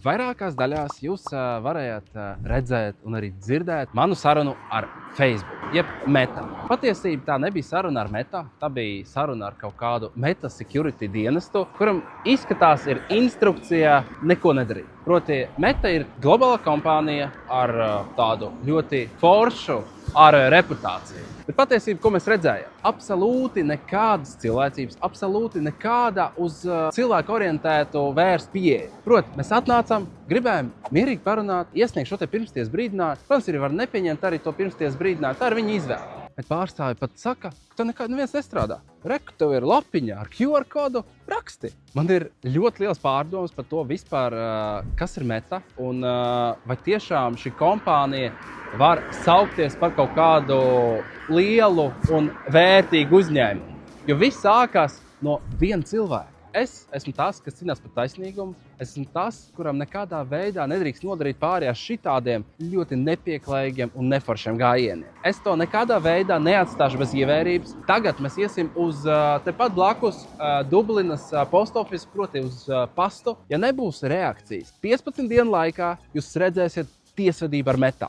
Vairākās daļās jūs varējāt redzēt un arī dzirdēt manu sarunu ar Facebook, jeb Meta. Patiesībā tā nebija saruna ar Meta, tā bija saruna ar kaut kādu Meta security dienestu, kuram izskatās ir instrukcija neko nedarīt. Proti, Meta ir globāla kompānija ar tādu ļoti foršu reputāciju. Bet patiesībā, ko mēs redzējām? Absolūti nekādas cilvēcības, absolūti nekāda uz cilvēku orientētu vērstu pieeja. Proti, mēs atnācām, gribējām mierīgi parunāt, iesniegt šo te pirmsties brīdinājumu. Protams, arī var nepieņemt arī to pirmsties brīdinājumu, tā ir viņa izvēle. Bet pārstāvi pat saka, ka tev neviens nestrādā. Reku, tev ir lapiņa ar QR kodu, raksti. Man ir ļoti liels pārdomas par to vispār, kas ir Meta un vai tiešām šī kompānija var saukties par kaut kādu lielu un vērtīgu uzņēmumu. Jo viss sākās no viena cilvēka. Es esmu tas, kas cīnās par taisnīgumu. Esmu tas, kuram nekādā veidā nedrīkst nodarīt pārējās šitādiem ļoti nepieklājīgiem un neforšiem gājieniem. Es to nekādā veidā neatstāšu bez ievērības. Tagad mēs iesim uz tepat blakus Dublinas post office, proti uz pastu. Ja nebūs reakcijas 15 dienu laikā, jūs redzēsiet tiesvedību ar Meta.